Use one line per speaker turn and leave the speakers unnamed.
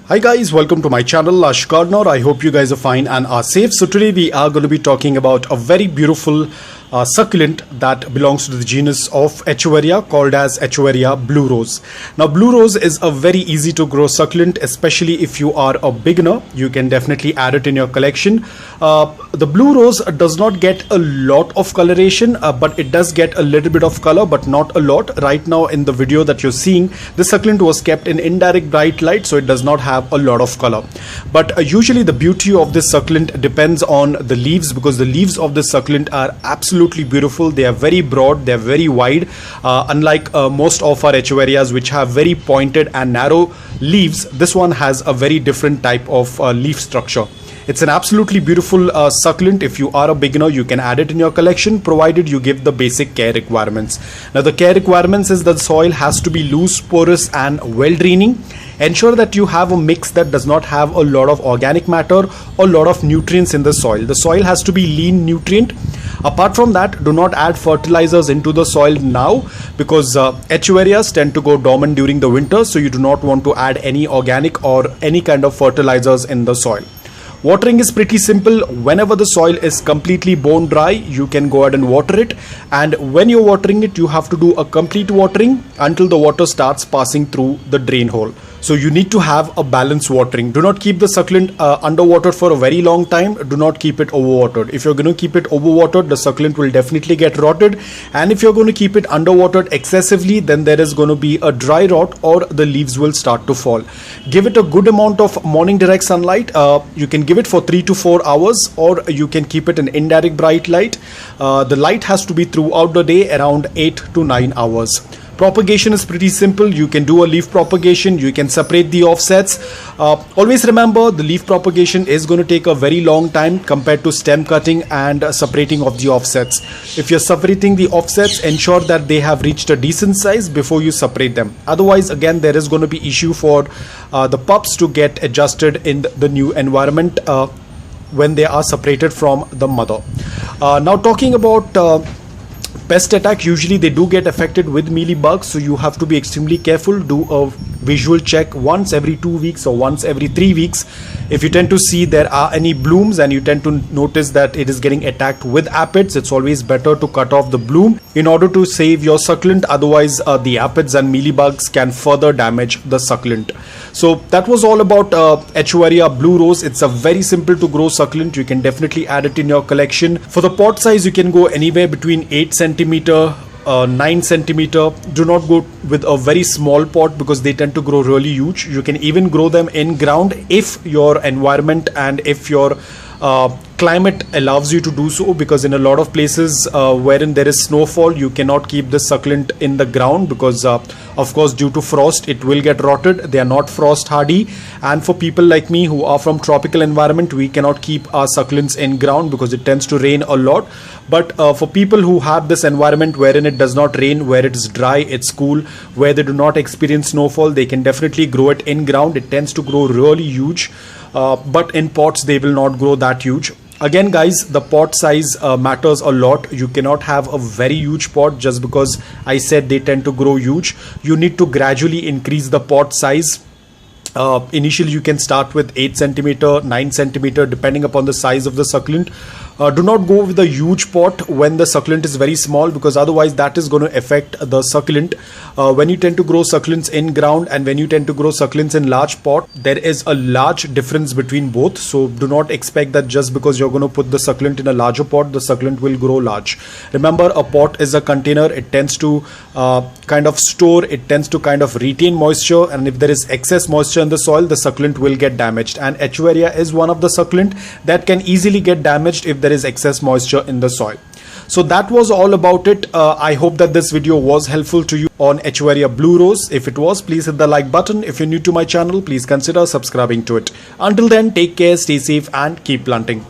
Hi guys, welcome to my channel Lush Gardener. I hope you guys are fine and are safe. So today we are going to be talking about a very beautiful succulent that belongs to the genus of Echeveria called as Echeveria Blue Rose. Now Blue Rose is a very easy to grow succulent, especially if you are a beginner. You can definitely add it in your collection. The Blue Rose does not get a lot of coloration, but it does get a little bit of color, but not a lot. Right now in the video that you're seeing, the succulent was kept in indirect bright light, so it does not have a lot of color. But usually the beauty of this succulent depends on the leaves, because the leaves of this succulent are absolutely beautiful. They are very broad, they are very wide, unlike most of our Echeverias which have very pointed and narrow leaves. This one has a very different type of leaf structure. It's an absolutely beautiful succulent. If you are a beginner, you can add it in your collection, provided you give the basic care requirements. Now the care requirements is that the soil has to be loose, porous and well draining. Ensure that you have a mix that does not have a lot of organic matter or a lot of nutrients in the soil. The soil has to be lean nutrient. Apart from that, do not add fertilizers into the soil now, because Echeverias tend to go dormant during the winter, so you do not want to add any organic or any kind of fertilizers in the soil. Watering is pretty simple. Whenever the soil is completely bone dry, you can go ahead and water it, and when you're watering it, you have to do a complete watering until the water starts passing through the drain hole. So you need to have a balanced watering. Do not keep the succulent underwatered for a very long time. Do not keep it overwatered. If you're going to keep it overwatered, the succulent will definitely get rotted, and if you're going to keep it underwatered excessively, then there is going to be a dry rot or the leaves will start to fall. Give it a good amount of morning direct sunlight. You can give it for 3 to 4 hours, or you can keep it in indirect bright light. The light has to be throughout the day, around 8 to 9 hours. Propagation is pretty simple. You can do a leaf propagation. You can separate the offsets. Always remember, the leaf propagation is going to take a very long time compared to stem cutting and separating of the offsets. If you're separating the offsets, ensure that they have reached a decent size before you separate them. Otherwise, again, there is going to be issue for the pups to get adjusted in the new environment when they are separated from the mother. Now talking about pest attack, usually they do get affected with mealybugs, so you have to be extremely careful. Do a visual check once every 2 weeks or once every 3 weeks. If you tend to see there are any blooms and you tend to notice that it is getting attacked with aphids, it's always better to cut off the bloom in order to save your succulent. Otherwise the aphids and mealybugs can further damage the succulent. So that was all about Echeveria Blue Rose. It's a very simple to grow succulent. You can definitely add it in your collection. For the pot size, you can go anywhere between 8 centimeter 9 centimeter. Do not go with a very small pot, because they tend to grow really huge. You can even grow them in ground if your environment and if your climate allows you to do so, because in a lot of places wherein there is snowfall, you cannot keep the succulent in the ground, because of course due to frost it will get rotted. They are not frost hardy, and for people like me who are from tropical environment, we cannot keep our succulents in ground because it tends to rain a lot. But for people who have this environment wherein it does not rain, where it is dry, it's cool, where they do not experience snowfall, they can definitely grow it in ground. It tends to grow really huge, but in pots they will not grow that huge. Again guys, the pot size matters a lot. You cannot have a very huge pot just because I said they tend to grow huge. You need to gradually increase the pot size. Initially you can start with 8 centimeter, 9 centimeter, depending upon the size of the succulent. Do not go with a huge pot when the succulent is very small, because otherwise that is going to affect the succulent. When you tend to grow succulents in ground and when you tend to grow succulents in large pot, there is a large difference between both. So do not expect that just because you're going to put the succulent in a larger pot, the succulent will grow large. Remember, a pot is a container. It tends to kind of store, it tends to kind of retain moisture, and if there is excess moisture in the soil, the succulent will get damaged. And Echeveria is one of the succulent that can easily get damaged if there is excess moisture in the soil. So that was all about it. I hope that this video was helpful to you on Echeveria Blue Rose. If it was, please hit the like button. If you're new to my channel, please consider subscribing to it. Until then, take care, stay safe and keep planting.